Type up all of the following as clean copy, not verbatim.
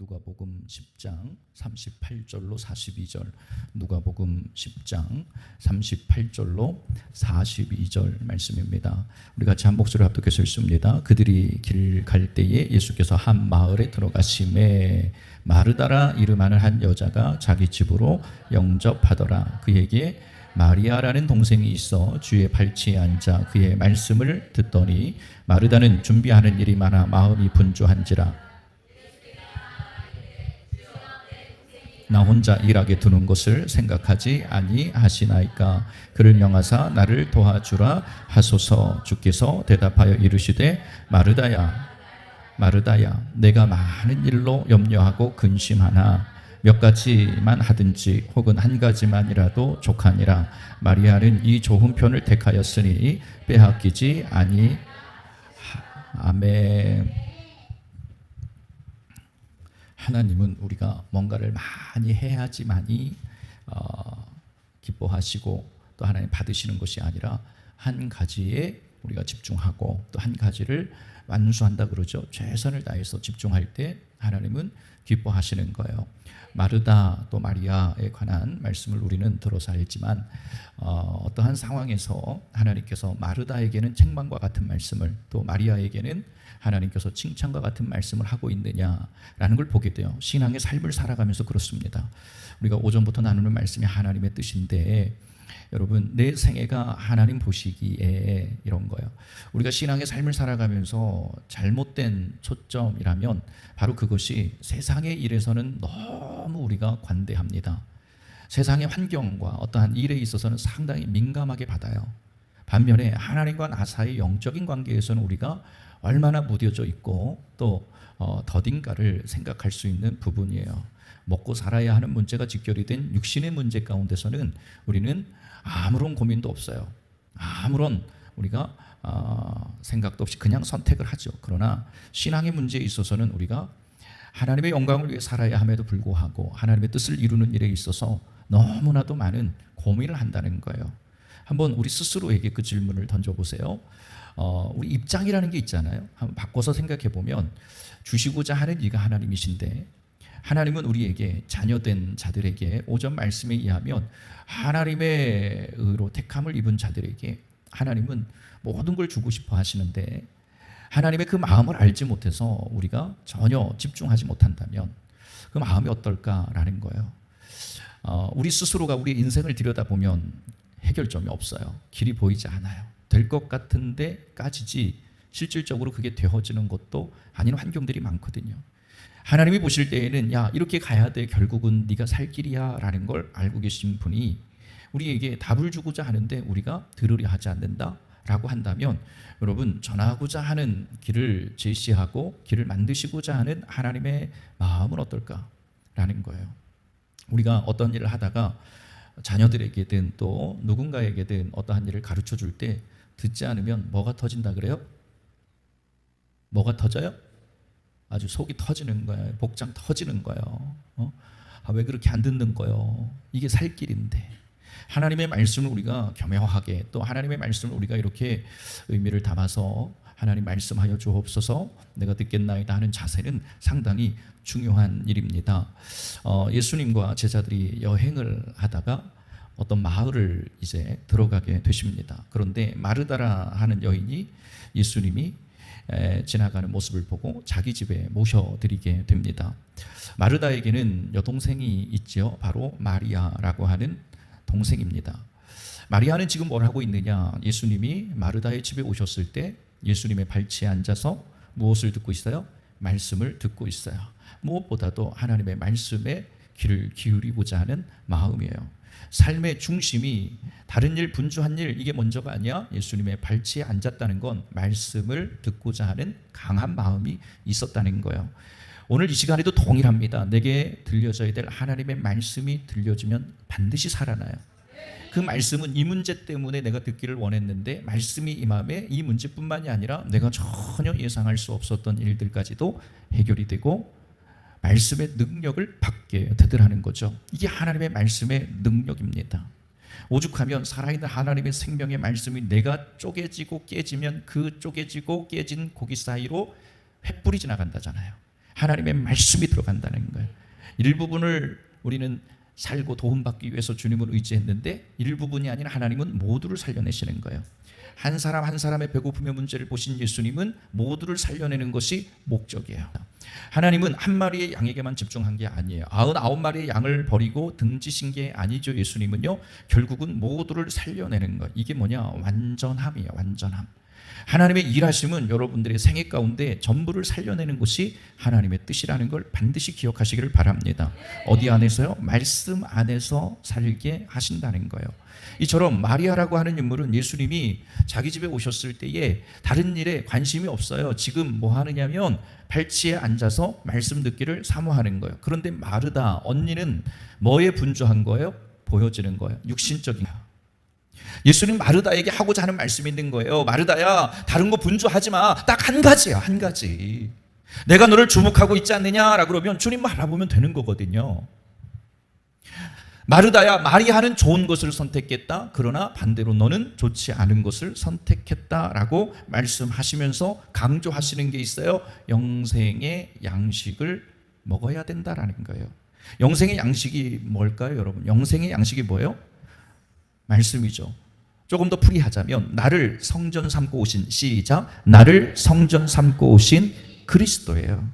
누가복음 10장 38절로 42절, 누가복음 10장 38절로 42절 말씀입니다. 우리 같이 한 목소리 합독해서 읽습니다. 그들이 길 갈 때에 예수께서 한 마을에 들어가심에 마르다라 이름하는 한 여자가 자기 집으로 영접하더라. 그에게 마리아라는 동생이 있어 주의 발치에 앉아 그의 말씀을 듣더니 마르다는 준비하는 일이 많아 마음이 분주한지라 나 혼자 일하게 두는 것을 생각하지 아니하시나이까. 그를 명하사 나를 도와주라 하소서. 주께서 대답하여 이르시되 마르다야 마르다야 내가 많은 일로 염려하고 근심하나 몇 가지만 하든지 혹은 한 가지만이라도 족하니라. 마리아는 이 좋은 편을 택하였으니 빼앗기지 아니. 아멘. 하나님은 우리가 뭔가를 많이 해야지만이 기뻐하시고 또 하나님 받으시는 것이 아니라 한 가지에 우리가 집중하고 또 한 가지를 완수한다 그러죠. 최선을 다해서 집중할 때 하나님은 기뻐하시는 거예요. 마르다 또 마리아에 관한 말씀을 우리는 들어서 알지만 어떠한 상황에서 하나님께서 마르다에게는 책망과 같은 말씀을 또 마리아에게는 하나님께서 칭찬과 같은 말씀을 하고 있느냐라는 걸 보게 돼요. 신앙의 삶을 살아가면서 그렇습니다. 우리가 오전부터 나누는 말씀이 하나님의 뜻인데 여러분 내 생애가 하나님 보시기에 이런 거예요. 우리가 신앙의 삶을 살아가면서 잘못된 초점이라면 바로 그것이 세상의 일에서는 너무 우리가 관대합니다. 세상의 환경과 어떠한 일에 있어서는 상당히 민감하게 받아요. 반면에 하나님과 나 사이의 영적인 관계에서는 우리가 얼마나 무뎌져 있고 또 더딘가를 생각할 수 있는 부분이에요. 먹고 살아야 하는 문제가 직결이 된 육신의 문제 가운데서는 우리는 아무런 고민도 없어요. 아무런 우리가 생각도 없이 그냥 선택을 하죠. 그러나 신앙의 문제에 있어서는 우리가 하나님의 영광을 위해 살아야 함에도 불구하고 하나님의 뜻을 이루는 일에 있어서 너무나도 많은 고민을 한다는 거예요. 한번 우리 스스로에게 그 질문을 던져보세요. 우리 입장이라는 게 있잖아요. 한번 바꿔서 생각해 보면 주시고자 하는 이가 하나님이신데 하나님은 우리에게 자녀된 자들에게 오전 말씀에 의하면 하나님의 의로 택함을 입은 자들에게 하나님은 모든 걸 주고 싶어 하시는데 하나님의 그 마음을 알지 못해서 우리가 전혀 집중하지 못한다면 그 마음이 어떨까라는 거예요. 우리 스스로가 우리 인생을 들여다보면 해결점이 없어요. 길이 보이지 않아요. 될 것 같은데 까지지 실질적으로 그게 되어지는 것도 아닌 환경들이 많거든요. 하나님이 보실 때에는 야 이렇게 가야 돼 결국은 네가 살 길이야 라는 걸 알고 계신 분이 우리에게 답을 주고자 하는데 우리가 들으려 하지 않는다 라고 한다면 여러분 전하고자 하는 길을 제시하고 길을 만드시고자 하는 하나님의 마음은 어떨까라는 거예요. 우리가 어떤 일을 하다가 자녀들에게든 또 누군가에게든 어떠한 일을 가르쳐 줄 때 듣지 않으면 뭐가 터진다 그래요? 뭐가 터져요? 아주 속이 터지는 거예요. 복장 터지는 거예요. 왜 그렇게 안 듣는 거예요? 이게 살 길인데 하나님의 말씀을 우리가 겸허하게 또 하나님의 말씀을 우리가 이렇게 의미를 담아서 하나님 말씀하여 주옵소서 내가 듣겠나이다 하는 자세는 상당히 중요한 일입니다. 예수님과 제자들이 여행을 하다가 어떤 마을을 이제 들어가게 되십니다. 그런데 마르다라 하는 여인이 예수님이 지나가는 모습을 보고 자기 집에 모셔드리게 됩니다. 마르다에게는 여동생이 있지요. 바로 마리아라고 하는 동생입니다. 마리아는 지금 뭘 하고 있느냐? 예수님이 마르다의 집에 오셨을 때 예수님의 발치에 앉아서 무엇을 듣고 있어요? 말씀을 듣고 있어요. 무엇보다도 하나님의 말씀에 귀를 기울이고자 하는 마음이에요. 삶의 중심이 다른 일, 분주한 일 이게 먼저가 아니야. 예수님의 발치에 앉았다는 건 말씀을 듣고자 하는 강한 마음이 있었다는 거예요. 오늘 이 시간에도 동일합니다. 내게 들려져야 될 하나님의 말씀이 들려지면 반드시 살아나요. 그 말씀은 이 문제 때문에 내가 듣기를 원했는데 말씀이 임함에 이 문제뿐만이 아니라 내가 전혀 예상할 수 없었던 일들까지도 해결이 되고 말씀의 능력을 받게 되더라는 거죠. 이게 하나님의 말씀의 능력입니다. 오죽하면 살아있는 하나님의 생명의 말씀이 내가 쪼개지고 깨지면 그 쪼개지고 깨진 고기 사이로 횃불이 지나간다잖아요. 하나님의 말씀이 들어간다는 거예요. 일부분을 우리는 살고 도움받기 위해서 주님을 의지했는데 일부분이 아니라 하나님은 모두를 살려내시는 거예요. 한 사람 한 사람의 배고픔의 문제를 보신 예수님은 모두를 살려내는 것이 목적이에요. 하나님은 한 마리의 양에게만 집중한 게 아니에요. 99마리의 양을 버리고 등지신 게 아니죠. 예수님은요, 결국은 모두를 살려내는 것. 이게 뭐냐? 완전함이에요. 완전함. 하나님의 일하심은 여러분들의 생애 가운데 전부를 살려내는 것이 하나님의 뜻이라는 걸 반드시 기억하시기를 바랍니다. 어디 안에서요? 말씀 안에서 살게 하신다는 거예요. 이처럼 마리아라고 하는 인물은 예수님이 자기 집에 오셨을 때에 다른 일에 관심이 없어요. 지금 뭐 하느냐면 발치에 앉아서 말씀 듣기를 사모하는 거예요. 그런데 마르다 언니는 뭐에 분주한 거예요? 보여지는 거예요. 육신적인 거예요. 예수님 마르다에게 하고자 하는 말씀이 있는 거예요. 마르다야, 다른 거 분주하지 마. 딱 한 가지야, 한 가지. 내가 너를 주목하고 있지 않느냐라고 그러면 주님만 알아보면 되는 거거든요. 마르다야, 마리아는 좋은 것을 선택했다. 그러나 반대로 너는 좋지 않은 것을 선택했다라고 말씀하시면서 강조하시는 게 있어요. 영생의 양식을 먹어야 된다라는 거예요. 영생의 양식이 뭘까요, 여러분? 영생의 양식이 뭐예요? 말씀이죠. 조금 더 풀이하자면 나를 성전 삼고 오신, 시작, 나를 성전 삼고 오신 그리스도예요.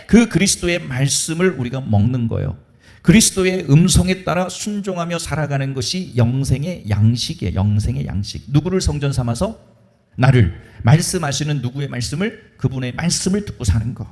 그 그리스도의 말씀을 우리가 먹는 거예요. 그리스도의 음성에 따라 순종하며 살아가는 것이 영생의 양식이에요. 영생의 양식. 누구를 성전 삼아서? 나를. 말씀하시는 누구의 말씀을? 그분의 말씀을 듣고 사는 거.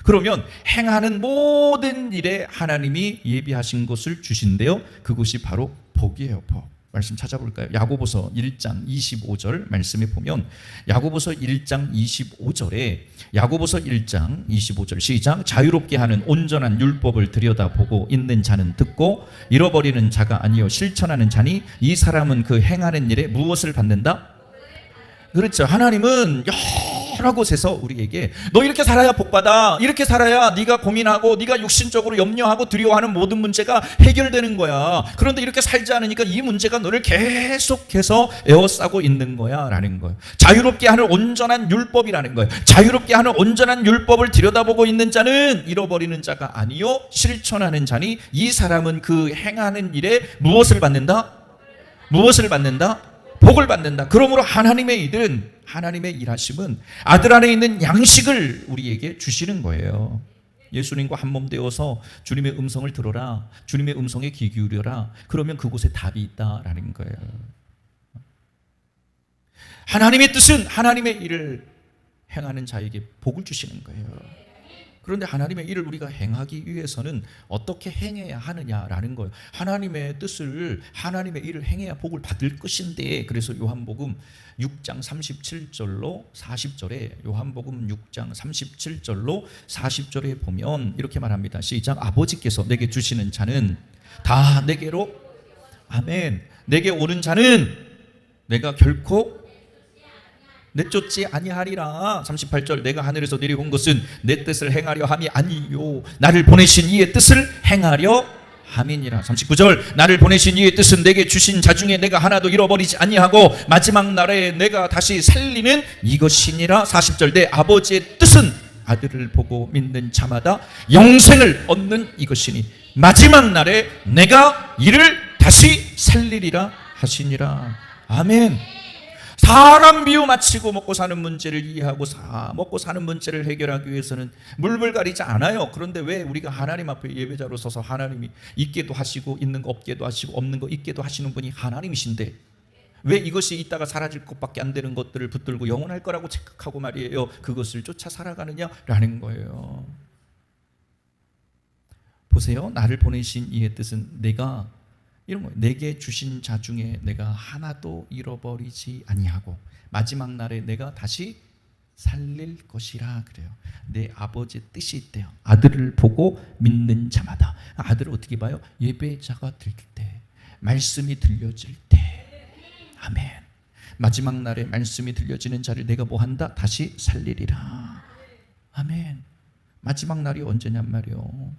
그러면 행하는 모든 일에 하나님이 예비하신 것을 주신대요. 그것이 바로 복이에요. 복. 말씀 찾아볼까요? 야고보서 1장 25절 말씀에 보면 야고보서 1장 25절에 야고보서 1장 25절 시작, 자유롭게 하는 온전한 율법을 들여다보고 있는 자는 듣고 잃어버리는 자가 아니요 실천하는 자니 이 사람은 그 행하는 일에 무엇을 받는다? 그렇죠. 하나님은 여러 곳에서 우리에게 너 이렇게 살아야 복받아, 이렇게 살아야 네가 고민하고 네가 육신적으로 염려하고 두려워하는 모든 문제가 해결되는 거야. 그런데 이렇게 살지 않으니까 이 문제가 너를 계속해서 에워싸고 있는 거야 라는 거예요. 자유롭게 하는 온전한 율법이라는 거예요. 자유롭게 하는 온전한 율법을 들여다보고 있는 자는 잃어버리는 자가 아니요 실천하는 자니 이 사람은 그 행하는 일에 무엇을 받는다? 무엇을 받는다? 복을 받는다. 그러므로 하나님의 일은, 하나님의 일하심은 아들 안에 있는 양식을 우리에게 주시는 거예요. 예수님과 한 몸 되어서 주님의 음성을 들어라, 주님의 음성에 귀 기울여라. 그러면 그곳에 답이 있다라는 거예요. 하나님의 뜻은 하나님의 일을 행하는 자에게 복을 주시는 거예요. 그런데 하나님의 일을 우리가 행하기 위해서는 어떻게 행해야 하느냐라는 거예요. 하나님의 뜻을, 하나님의 일을 행해야 복을 받을 것인데, 그래서 요한복음 6장 37절로 40절에, 요한복음 6장 37절로 40절에 보면 이렇게 말합니다. 시작, 아버지께서 내게 주시는 자는 다 내게로, 아멘, 내게 오는 자는 내가 결코 내쫓지 아니하리라. 38절, 내가 하늘에서 내려온 것은 내 뜻을 행하려 함이 아니요 나를 보내신 이의 뜻을 행하려 함이니라. 39절, 나를 보내신 이의 뜻은 내게 주신 자 중에 내가 하나도 잃어버리지 아니하고 마지막 날에 내가 다시 살리는 이것이니라. 40절, 내 아버지의 뜻은 아들을 보고 믿는 자마다 영생을 얻는 이것이니 마지막 날에 내가 이를 다시 살리리라 하시니라. 아멘. 사람 비유 마치고 먹고 사는 문제를 이해하고 먹고 사는 문제를 해결하기 위해서는 물불 가리지 않아요. 그런데 왜 우리가 하나님 앞에 예배자로 서서 하나님이 있게도 하시고 있는 거 없게도 하시고 없는 거 있게도 하시는 분이 하나님이신데 왜 이것이 있다가 사라질 것밖에 안 되는 것들을 붙들고 영원할 거라고 착각하고 말이에요, 그것을 쫓아 살아가느냐라는 거예요. 보세요. 나를 보내신 이의 뜻은 내가 이런 거예요. 내게 주신 자 중에 내가 하나도 잃어버리지 아니하고 마지막 날에 내가 다시 살릴 것이라 그래요. 내 아버지의 뜻이 있대요. 아들을 보고 믿는 자마다. 아들을 어떻게 봐요? 예배자가 될 때, 말씀이 들려질 때. 아멘. 마지막 날에 말씀이 들려지는 자를 내가 뭐 한다? 다시 살리리라. 아멘. 마지막 날이 언제냔 말이요.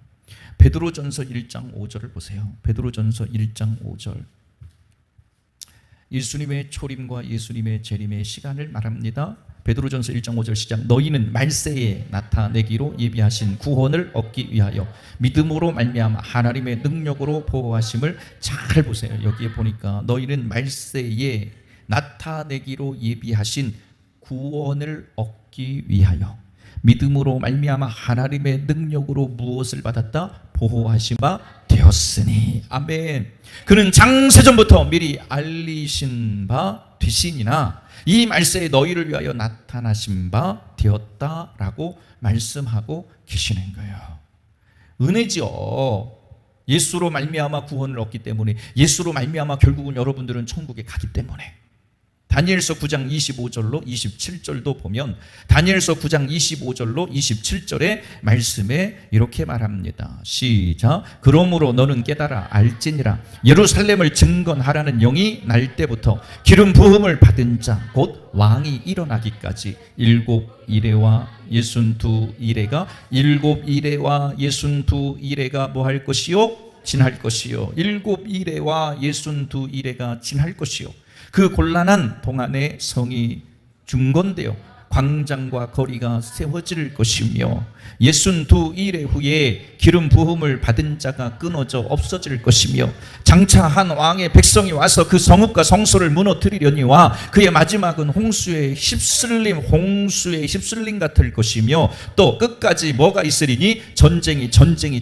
베드로전서 1장 5절을 보세요. 베드로전서 1장 5절. 예수님의 초림과 예수님의 재림의 시간을 말합니다. 베드로전서 1장 5절 시작. 너희는 말세에 나타내기로 예비하신 구원을 얻기 위하여 믿음으로 말미암아 하나님의 능력으로 보호하심을 잘 보세요. 여기에 보니까 너희는 말세에 나타내기로 예비하신 구원을 얻기 위하여 믿음으로 말미암아 하나님의 능력으로 무엇을 받았다? 보호하심 바 되었으니. 아멘. 그는 장세전부터 미리 알리신 바 되시니나 이 말세에 너희를 위하여 나타나신 바 되었다라고 말씀하고 계시는 거예요. 은혜죠. 예수로 말미암아 구원을 얻기 때문에, 예수로 말미암아 결국은 여러분들은 천국에 가기 때문에. 다니엘서 9장 25절로 27절도 보면 다니엘서 9장 25절로 27절의 말씀에 이렇게 말합니다. 시작. 그러므로 너는 깨달아 알지니라. 예루살렘을 증건하라는 영이 날 때부터 기름 부음을 받은 자 곧 왕이 일어나기까지 7이레와 62이레가 7이레와 62이레가 뭐 할 것이요? 진할 것이요. 7이레와 62이레가 진할 것이요. 그 곤란한 동안에 성이 중건되어 광장과 거리가 세워질 것이며 62일의 후에 기름 부음을 받은 자가 끊어져 없어질 것이며 장차 한 왕의 백성이 와서 그 성읍과 성소를 무너뜨리려니와 그의 마지막은 홍수의 휩쓸림 같을 것이며 또 끝까지 뭐가 있으리니 전쟁이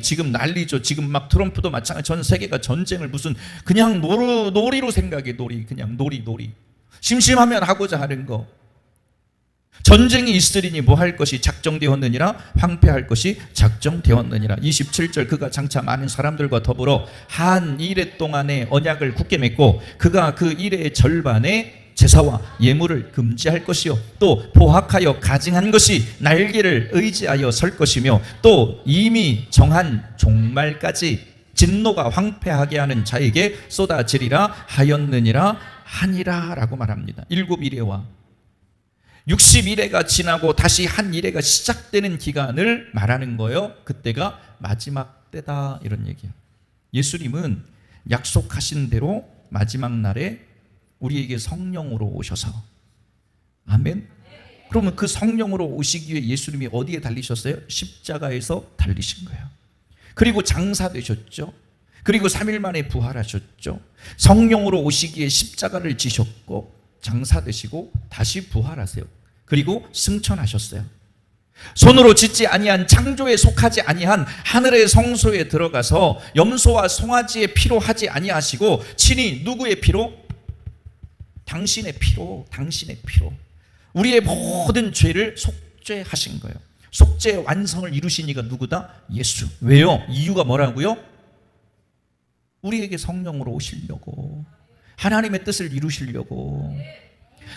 지금 난리죠. 지금 막 트럼프도 마찬가지. 전 세계가 전쟁을 무슨 그냥 놀이로 생각해. 그냥 놀이 심심하면 하고자 하는 거. 전쟁이 있으리니 뭐 할 것이 작정되었느니라 황폐할 것이 작정되었느니라. 27절. 그가 장차 많은 사람들과 더불어 한 이레 동안의 언약을 굳게 맺고 그가 그 이레의 절반에 제사와 예물을 금지할 것이요 또 포악하여 가증한 것이 날개를 의지하여 설 것이며 또 이미 정한 종말까지 진노가 황폐하게 하는 자에게 쏟아지리라 하였느니라 하니라 라고 말합니다. 7이레와 60일회가 지나고 다시 한 일회가 시작되는 기간을 말하는 거예요. 그때가 마지막 때다 이런 얘기예요. 예수님은 약속하신 대로 마지막 날에 우리에게 성령으로 오셔서, 아멘. 그러면 그 성령으로 오시기 위해 예수님이 어디에 달리셨어요? 십자가에서 달리신 거예요. 그리고 장사되셨죠. 그리고 3일 만에 부활하셨죠. 성령으로 오시기에 십자가를 지셨고 장사되시고 다시 부활하세요. 그리고 승천하셨어요. 손으로 짓지 아니한 창조에 속하지 아니한 하늘의 성소에 들어가서 염소와 송아지의 피로 하지 아니하시고 친히 누구의 피로? 당신의 피로 우리의 모든 죄를 속죄하신 거예요. 속죄 완성을 이루신 이가 누구다? 예수. 왜요? 이유가 뭐라고요? 우리에게 성령으로 오시려고, 하나님의 뜻을 이루시려고,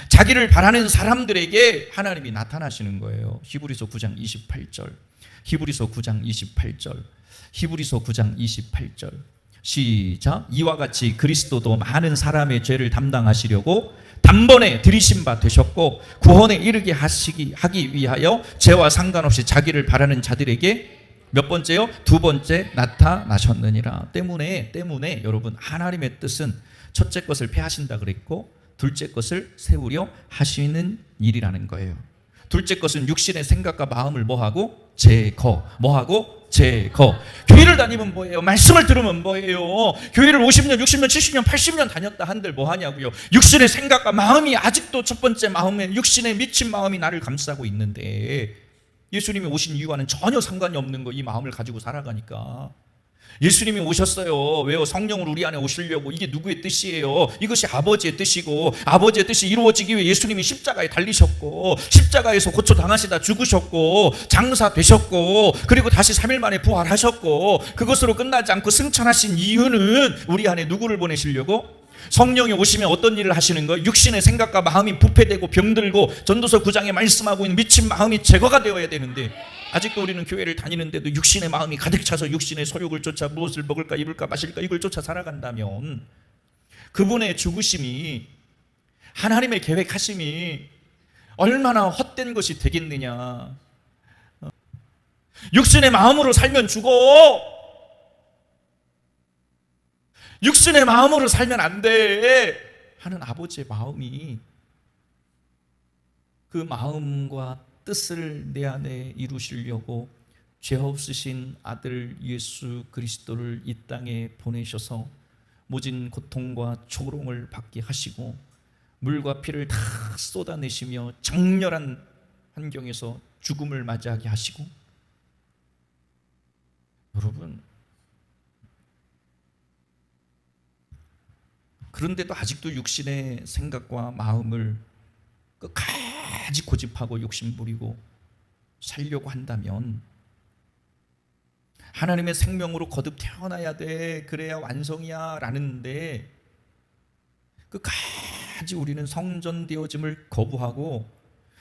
자기를 바라는 사람들에게 하나님이 나타나시는 거예요. 히브리서 9장 28절 시작. 이와 같이 그리스도도 많은 사람의 죄를 담당하시려고 단번에 들이신 바 되셨고 구원에 이르게 하기 위하여 죄와 상관없이 자기를 바라는 자들에게 몇 번째요? 2번째 나타나셨느니라. 때문에 여러분, 하나님의 뜻은 첫째 것을 폐하신다 그랬고 둘째 것을 세우려 하시는 일이라는 거예요. 둘째 것은 육신의 생각과 마음을 뭐하고? 제거. 교회를 다니면 뭐예요? 말씀을 들으면 뭐예요? 교회를 50년, 60년, 70년, 80년 다녔다 한들 뭐 하냐고요? 육신의 생각과 마음이 아직도 첫 번째 마음에 육신에 미친 마음이 나를 감싸고 있는데 예수님이 오신 이유와는 전혀 상관이 없는 거, 이 마음을 가지고 살아가니까. 예수님이 오셨어요. 왜요? 성령으로 우리 안에 오시려고. 이게 누구의 뜻이에요? 이것이 아버지의 뜻이고 아버지의 뜻이 이루어지기 위해 예수님이 십자가에 달리셨고 십자가에서 고초당하시다 죽으셨고 장사되셨고 그리고 다시 3일 만에 부활하셨고 그것으로 끝나지 않고 승천하신 이유는 우리 안에 누구를 보내시려고? 성령이 오시면 어떤 일을 하시는 거예요? 육신의 생각과 마음이 부패되고 병들고 전도서 9장에 말씀하고 있는 미친 마음이 제거가 되어야 되는데 아직도 우리는 교회를 다니는데도 육신의 마음이 가득 차서 육신의 소욕을 쫓아 무엇을 먹을까 입을까 마실까 이걸 쫓아 살아간다면 그분의 죽으심이, 하나님의 계획하심이 얼마나 헛된 것이 되겠느냐. 육신의 마음으로 살면 죽어. 육신의 마음으로 살면 안 돼 하는 아버지의 마음이 그 마음과 뜻을 내 안에 이루시려고 죄 없으신 아들 예수 그리스도를 이 땅에 보내셔서 모진 고통과 조롱을 받게 하시고 물과 피를 다 쏟아내시며 장렬한 환경에서 죽음을 맞이하게 하시고, 여러분, 그런데도 아직도 육신의 생각과 마음을 끝까지 고집하고 욕심부리고 살려고 한다면, 하나님의 생명으로 거듭 태어나야 돼, 그래야 완성이야 라는데 끝까지 우리는 성전 되어짐을 거부하고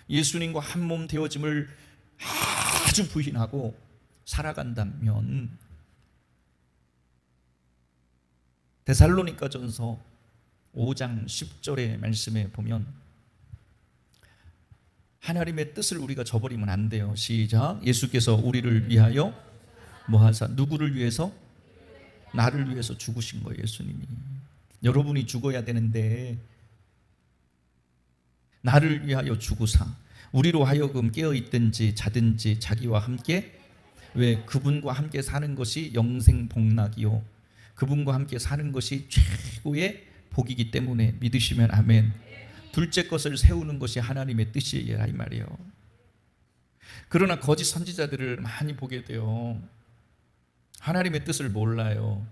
예수님과 한 몸 되어짐을 아주 부인하고 살아간다면, 데살로니가전서 5장 10절의 말씀에 보면 하나님의 뜻을 우리가 저버리면 안 돼요. 시작. 예수께서 우리를 위하여 뭐하사, 누구를 위해서? 나를 위해서 죽으신 거예요. 예수님이. 여러분이 죽어야 되는데 나를 위하여 죽으사 우리로 하여금 깨어있든지 자든지 자기와 함께, 왜? 그분과 함께 사는 것이 영생 복락이요, 그분과 함께 사는 것이 최고의 복이기 때문에 믿으시면 아멘. 둘째 것을 세우는 것이 하나님의 뜻이에요, 이 말이에요. 그러나 거짓 선지자들을 많이 보게 돼요. 하나님의 뜻을 몰라요.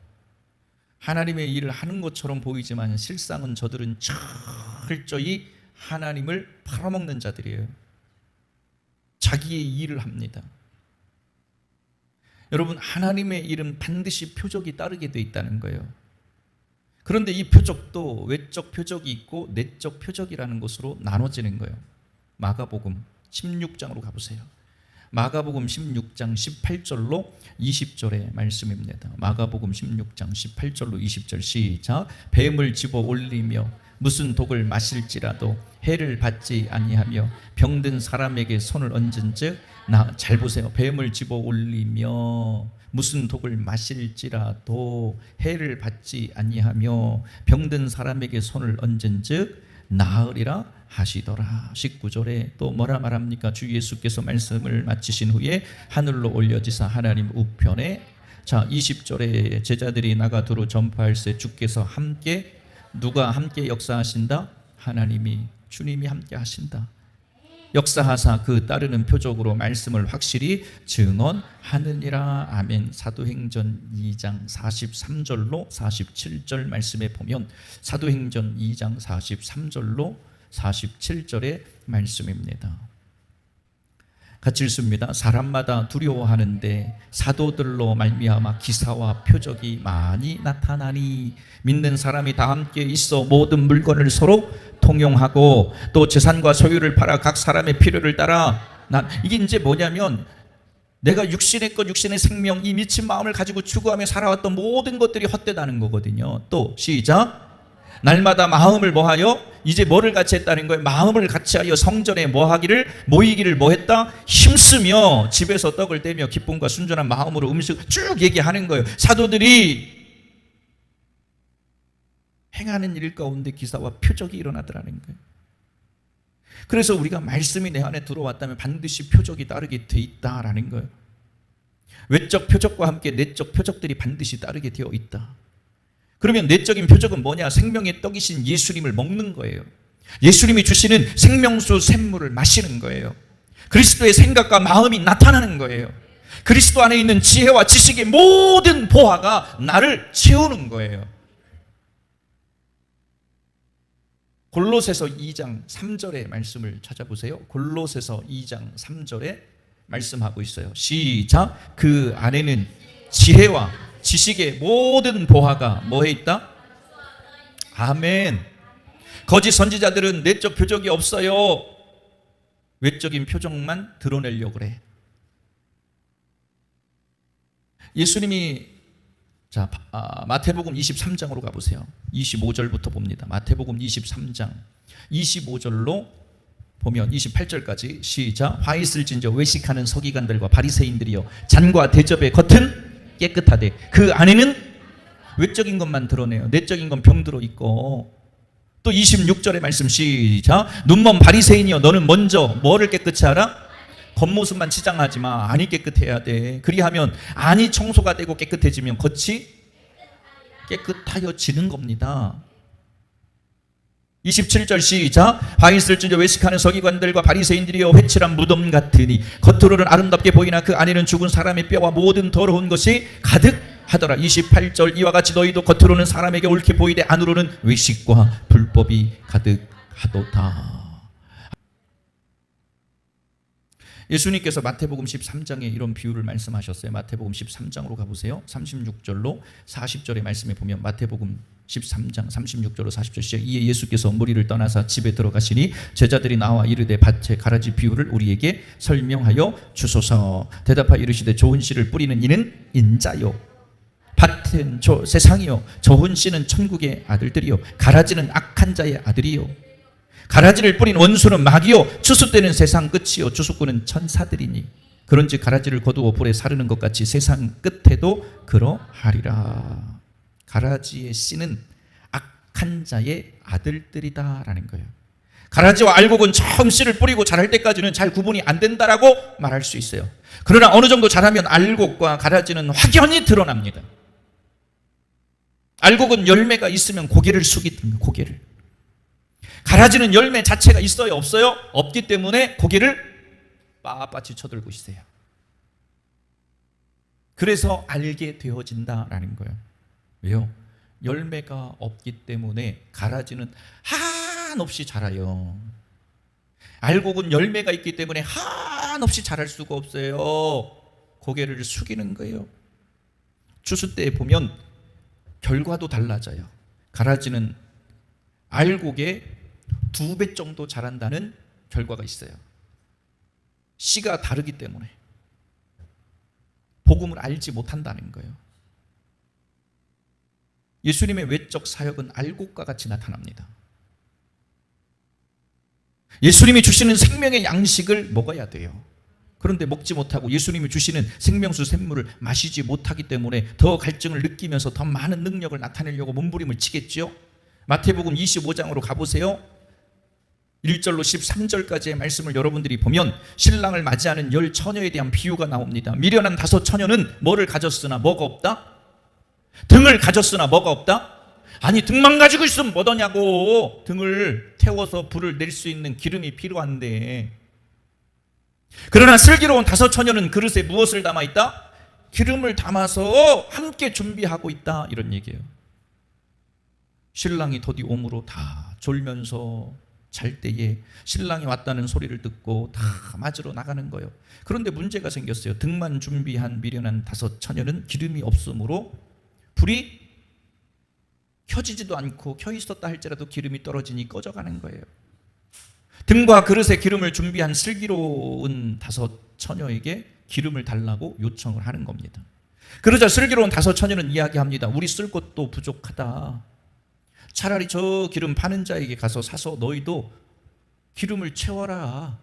하나님의 일을 하는 것처럼 보이지만 실상은 저들은 철저히 하나님을 팔아먹는 자들이에요. 자기의 일을 합니다. 여러분, 하나님의 일은 반드시 표적이 따르게 돼 있다는 거예요. 그런데 이 표적도 외적 표적이 있고 내적 표적이라는 것으로 나눠지는 거예요. 마가복음 16장으로 가보세요. 마가복음 16장 18절로 20절의 말씀입니다. 마가복음 16장 18절로 20절 시작. 뱀을 집어 올리며 무슨 독을 마실지라도 해를 받지 아니하며 병든 사람에게 손을 얹은즉, 잘 보세요. 뱀을 집어 올리며 무슨 독을 마실지라도 해를 받지 아니하며 병든 사람에게 손을 얹은즉 나으리라 하시더라. 19절에 또 뭐라 말합니까? 주 예수께서 말씀을 마치신 후에 하늘로 올려지사 하나님 우편에, 자 20절에 제자들이 나가 두루 전파할세 주께서 함께, 누가 함께 역사하신다? 하나님이, 주님이 함께 하신다. 역사하사 그 따르는 표적으로 말씀을 확실히 증언하느니라. 아멘. 사도행전 2장 43절로 47절 말씀에 보면 사도행전 2장 43절로 47절의 말씀입니다. 같이 읽습니다. 사람마다 두려워하는데 사도들로 말미암아 기사와 표적이 많이 나타나니 믿는 사람이 다 함께 있어 모든 물건을 서로 통용하고 또 재산과 소유를 팔아 각 사람의 필요를 따라, 이게 이제 뭐냐면 내가 육신의 것, 육신의 생명, 이 미친 마음을 가지고 추구하며 살아왔던 모든 것들이 헛되다는 거거든요. 또 시작. 날마다 마음을 뭐하여? 이제 뭐를 같이 했다는 거예요? 마음을 같이 하여 성전에 뭐하기를? 모이기를 뭐했다? 힘쓰며 집에서 떡을 떼며 기쁨과 순전한 마음으로 음식 쭉 얘기하는 거예요. 사도들이 행하는 일 가운데 기사와 표적이 일어나더라는 거예요. 그래서 우리가 말씀이 내 안에 들어왔다면 반드시 표적이 따르게 돼 있다라는 거예요. 외적 표적과 함께 내적 표적들이 반드시 따르게 되어 있다. 그러면 내적인 표적은 뭐냐? 생명의 떡이신 예수님을 먹는 거예요. 예수님이 주시는 생명수 샘물을 마시는 거예요. 그리스도의 생각과 마음이 나타나는 거예요. 그리스도 안에 있는 지혜와 지식의 모든 보화가 나를 채우는 거예요. 골로새서 2장 3절의 말씀을 찾아보세요. 골로새서 2장 3절에 말씀하고 있어요. 시작. 그 안에는 지혜와 지식의 모든 보화가 뭐에 있다? 아멘. 거짓 선지자들은 내적 표적이 없어요. 외적인 표적만 드러내려고 그래. 예수님이, 자, 마태복음 23장으로 가보세요. 25절부터 봅니다. 마태복음 23장 25절로 보면 28절까지 시작. 화 있을진저 외식하는 서기관들과 바리새인들이여, 잔과 대접의 겉은 깨끗하되 그 안에는 외적인 것만 드러내요. 내적인 건 병들어 있고 또 26절의 말씀 시작. 눈먼 바리새인이여 너는 먼저 뭐를 깨끗이 하라? 겉모습만 치장하지 마. 안이 깨끗해야 돼. 그리하면 안이 청소가 되고 깨끗해지면 겉이 깨끗하여지는 겁니다. 27절 시작. 화 있을 줄 외식하는 서기관들과 바리새인들이여 회칠한 무덤 같으니 겉으로는 아름답게 보이나 그 안에는 죽은 사람의 뼈와 모든 더러운 것이 가득하더라. 28절 이와 같이 너희도 겉으로는 사람에게 옳게 보이되 안으로는 외식과 불법이 가득하도다. 예수님께서 마태복음 13장에 이런 비유를 말씀하셨어요. 마태복음 13장으로 가보세요. 36절로 40절의 말씀에 보면 마태복음 13장 36절로 40절 시작. 이에 예수께서 무리를 떠나사 집에 들어가시니 제자들이 나와 이르되 밭의 가라지 비유를 우리에게 설명하여 주소서. 대답하여 이르시되 좋은 씨를 뿌리는 이는 인자요 밭은 세상이요 좋은 씨는 천국의 아들들이요 가라지는 악한 자의 아들이요 가라지를 뿌린 원수는 마귀요 추수때는 세상 끝이요 추수꾼은 천사들이니 그런즉 가라지를 거두어 불에 사르는 것 같이 세상 끝에도 그러하리라. 가라지의 씨는 악한 자의 아들들이다라는 거예요. 가라지와 알곡은 처음 씨를 뿌리고 자랄 때까지는 잘 구분이 안 된다라고 말할 수 있어요. 그러나 어느 정도 자라면 알곡과 가라지는 확연히 드러납니다. 알곡은 열매가 있으면 고개를 숙이든가 고개를. 가라지는 열매 자체가 있어요? 없어요? 없기 때문에 고개를 빳빳이 쳐들고 있어요. 그래서 알게 되어진다라는 거예요. 왜요? 열매가 없기 때문에 가라지는 한없이 자라요. 알곡은 열매가 있기 때문에 한없이 자랄 수가 없어요. 고개를 숙이는 거예요. 추수 때 보면 결과도 달라져요. 가라지는 알곡의 2배 정도 자란다는 결과가 있어요. 씨가 다르기 때문에 복음을 알지 못한다는 거예요. 예수님의 외적 사역은 알곡과 같이 나타납니다. 예수님이 주시는 생명의 양식을 먹어야 돼요. 그런데 먹지 못하고 예수님이 주시는 생명수 샘물을 마시지 못하기 때문에 더 갈증을 느끼면서 더 많은 능력을 나타내려고 몸부림을 치겠죠. 마태복음 25장으로 가보세요. 1절로 13절까지의 말씀을 여러분들이 보면 신랑을 맞이하는 10처녀에 대한 비유가 나옵니다. 미련한 5처녀는 뭐를 가졌으나 뭐가 없다? 등을 가졌으나 뭐가 없다? 아니 등만 가지고 있으면 뭐더냐고. 등을 태워서 불을 낼 수 있는 기름이 필요한데. 그러나 슬기로운 5처녀는 그릇에 무엇을 담아있다? 기름을 담아서 함께 준비하고 있다, 이런 얘기예요. 신랑이 더디 옴으로 다 졸면서 잘 때에 신랑이 왔다는 소리를 듣고 다 맞으러 나가는 거예요. 그런데 문제가 생겼어요. 등만 준비한 미련한 5처녀는 기름이 없으므로 불이 켜지지도 않고 켜 있었다 할지라도 기름이 떨어지니 꺼져가는 거예요. 등과 그릇에 기름을 준비한 슬기로운 5처녀에게 기름을 달라고 요청을 하는 겁니다. 그러자 슬기로운 5처녀는 이야기합니다. 우리 쓸 것도 부족하다. 차라리 저 기름 파는 자에게 가서 사서 너희도 기름을 채워라.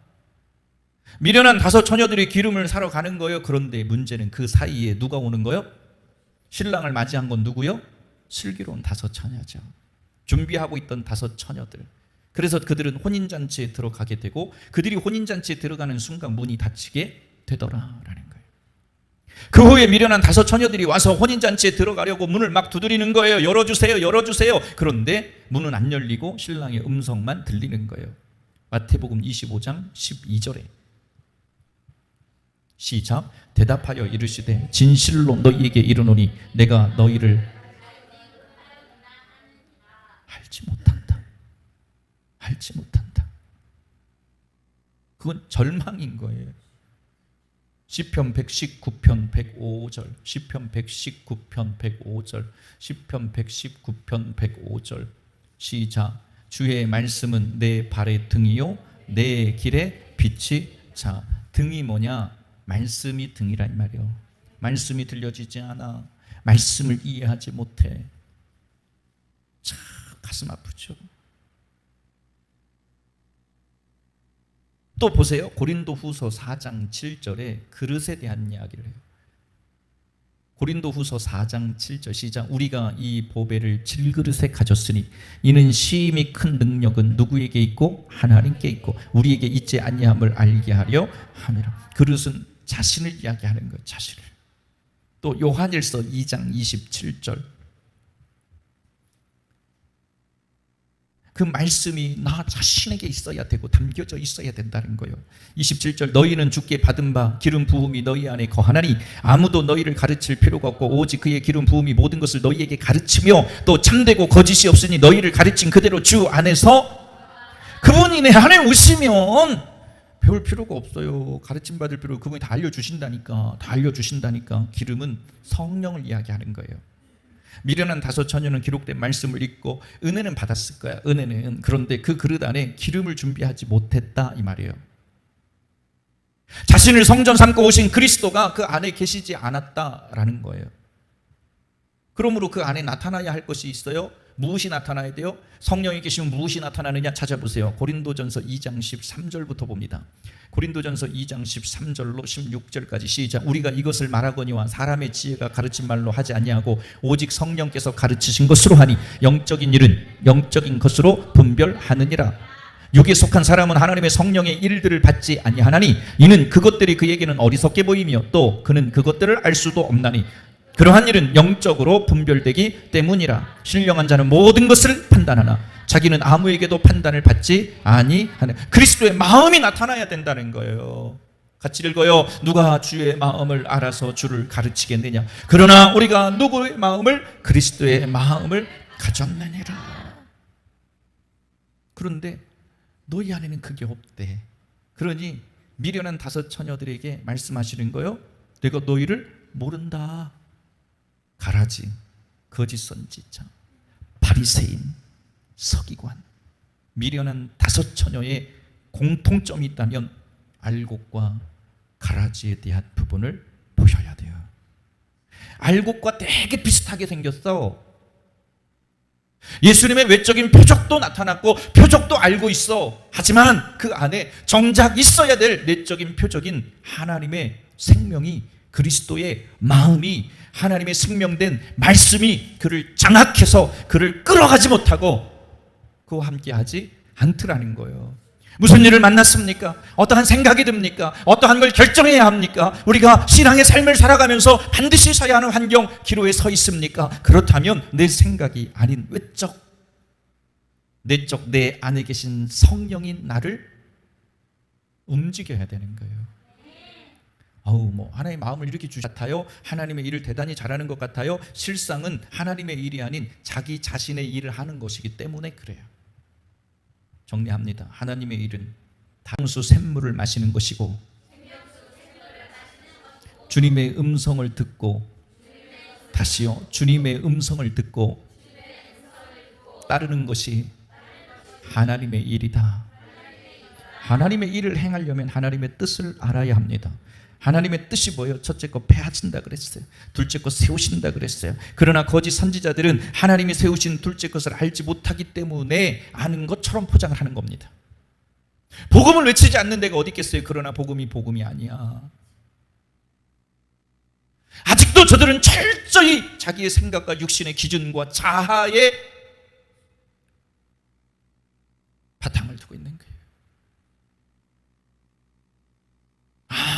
미련한 5처녀들이 기름을 사러 가는 거예요. 그런데 문제는 그 사이에 누가 오는 거예요? 신랑을 맞이한 건 누구요? 슬기로운 5처녀죠. 준비하고 있던 5처녀들. 그래서 그들은 혼인잔치에 들어가게 되고 그들이 혼인잔치에 들어가는 순간 문이 닫히게 되더라라는 거예요. 그 후에 미련한 5처녀들이 와서 혼인잔치에 들어가려고 문을 막 두드리는 거예요. 열어주세요, 열어주세요. 그런데 문은 안 열리고 신랑의 음성만 들리는 거예요. 마태복음 25장 12절에 시작. 대답하여 이르시되 진실로 너희에게 이르노니 내가 너희를 알지 못한다. 알지 못한다. 그건 절망인 거예요. 시편 119편 105절, 시편 119편 105절, 시편 119편 105절. 시작. 주의 말씀은 내 발의 등이요 내 길의 빛이. 자, 등이 뭐냐? 말씀이 등이란 말이요. 말씀이 들려지지 않아. 말씀을 이해하지 못해. 참 가슴 아프죠. 또 보세요. 고린도후서 4장 7절에 그릇에 대한 이야기를 해요. 고린도후서 4장 7절 시작. 우리가 이 보배를 질그릇에 가졌으니 이는 심히 큰 능력은 누구에게 있고 하나님께 있고 우리에게 있지 아니함을 알게 하려 함이라. 그릇은 자신을 이야기하는 거예요. 자신을. 또 요한일서 2장 27절. 그 말씀이 나 자신에게 있어야 되고 담겨져 있어야 된다는 거예요. 27절. 너희는 주께 받은 바 기름 부음이 너희 안에 거하나니 아무도 너희를 가르칠 필요가 없고 오직 그의 기름 부음이 모든 것을 너희에게 가르치며 또 참되고 거짓이 없으니 너희를 가르친 그대로 주 안에서 그분이 내 안에 오시면 배울 필요가 없어요. 가르침 받을 필요. 그분이 다 알려주신다니까. 다 알려주신다니까. 기름은 성령을 이야기하는 거예요. 미련한 다섯 처녀는 기록된 말씀을 읽고 은혜는 받았을 거야. 은혜는. 그런데 그 그릇 안에 기름을 준비하지 못했다 이 말이에요. 자신을 성전 삼고 오신 그리스도가 그 안에 계시지 않았다라는 거예요. 그러므로 그 안에 나타나야 할 것이 있어요. 무엇이 나타나야 돼요? 성령이 계시면 무엇이 나타나느냐 찾아보세요. 고린도전서 2장 13절부터 봅니다. 고린도전서 2장 13절로 16절까지 시작. 우리가 이것을 말하거니와 사람의 지혜가 가르친 말로 하지 아니하고 오직 성령께서 가르치신 것으로 하니 영적인 일은 영적인 것으로 분별하느니라. 육에 속한 사람은 하나님의 성령의 일들을 받지 아니하나니 이는 그것들이 그에게는 어리석게 보이며 또 그는 그것들을 알 수도 없나니 그러한 일은 영적으로 분별되기 때문이라. 신령한 자는 모든 것을 판단하나 자기는 아무에게도 판단을 받지 아니하는. 그리스도의 마음이 나타나야 된다는 거예요. 같이 읽어요. 누가 주의 마음을 알아서 주를 가르치겠느냐. 그러나 우리가 누구의 마음을? 그리스도의 마음을 가졌느니라. 그런데 너희 안에는 그게 없대. 그러니 미련한 다섯 처녀들에게 말씀하시는 거예요. 내가 너희를 모른다. 가라지, 거짓 선지자, 바리새인, 서기관. 미련한 다섯 처녀의 공통점이 있다면 알곡과 가라지에 대한 부분을 보셔야 돼요. 알곡과 되게 비슷하게 생겼어. 예수님의 외적인 표적도 나타났고 표적도 알고 있어. 하지만 그 안에 정작 있어야 될 내적인 표적인 하나님의 생명이, 그리스도의 마음이, 하나님의 생명된 말씀이 그를 장악해서 그를 끌어가지 못하고 그와 함께하지 않더라는 거예요. 무슨 일을 만났습니까? 어떠한 생각이 듭니까? 어떠한 걸 결정해야 합니까? 우리가 신앙의 삶을 살아가면서 반드시 서야 하는 환경, 기로에 서 있습니까? 그렇다면 내 생각이 아닌 외적, 내적, 내 안에 계신 성령인 나를 움직여야 되는 거예요. 하나님의 마음을 이렇게 주신 것 같아요. 하나님의 일을 대단히 잘하는 것 같아요. 실상은 하나님의 일이 아닌 자기 자신의 일을 하는 것이기 때문에 그래요. 정리합니다. 하나님의 일은 담수 샘물을 마시는 것이고 주님의 음성을 듣고, 다시요, 주님의 음성을 듣고 따르는 것이 하나님의 일이다. 하나님의 일을 행하려면 하나님의 뜻을 알아야 합니다. 하나님의 뜻이 뭐예요? 첫째 거 패하신다 그랬어요. 둘째 거 세우신다 그랬어요. 그러나 거짓 선지자들은 하나님이 세우신 둘째 것을 알지 못하기 때문에 아는 것처럼 포장을 하는 겁니다. 복음을 외치지 않는 데가 어디 있겠어요? 그러나 복음이 아니야. 아직도 저들은 철저히 자기의 생각과 육신의 기준과 자아의 바탕을 두고 있는 거예요.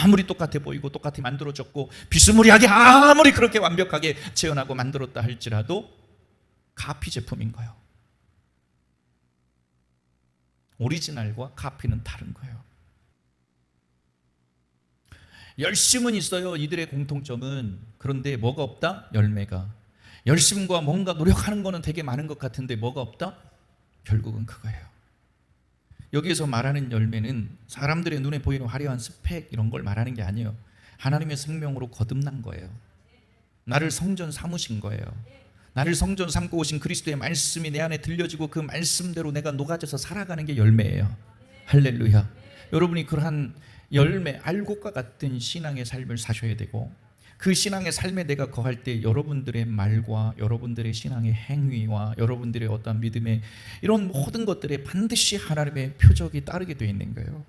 아무리 똑같아 보이고 똑같이 만들어졌고 비스무리하게 아무리 그렇게 완벽하게 재현하고 만들었다 할지라도 카피 제품인 거예요. 오리지널과 카피는 다른 거예요. 열심은 있어요. 이들의 공통점은. 그런데 뭐가 없다? 열매가. 열심과 뭔가 노력하는 거는 되게 많은 것 같은데 뭐가 없다? 결국은 그거예요. 여기에서 말하는 열매는 사람들의 눈에 보이는 화려한 스펙 이런 걸 말하는 게 아니에요. 하나님의 생명으로 거듭난 거예요. 나를 성전 삼으신 거예요. 나를 성전 삼고 오신 그리스도의 말씀이 내 안에 들려지고 그 말씀대로 내가 녹아져서 살아가는 게 열매예요. 할렐루야. 여러분이 그러한 열매, 알곡과 같은 신앙의 삶을 사셔야 되고, 그 신앙의 삶에 내가 거할 때 여러분들의 말과 여러분들의 신앙의 행위와 여러분들의 어떤 믿음의 이런 모든 것들에 반드시 하나님의 표적이 따르게 되어 있는 거예요.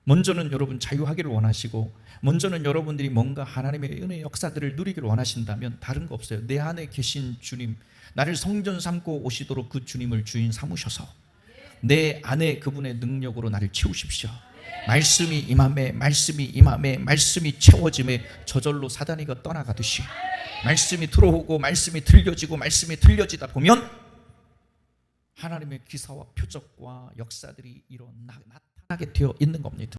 먼저는 여러분 자유하기를 원하시고, 먼저는 여러분들이 뭔가 하나님의 은혜의 역사들을 누리기를 원하신다면 다른 거 없어요. 내 안에 계신 주님, 나를 성전 삼고 오시도록 그 주님을 주인 삼으셔서 내 안에 그분의 능력으로 나를 채우십시오. 말씀이 임함에, 말씀이 임함에, 말씀이 채워짐에 저절로 사단이가 떠나가듯이 말씀이 들어오고 말씀이 들려지고 말씀이 들려지다 보면 하나님의 기사와 표적과 역사들이 나타나게 되어 있는 겁니다.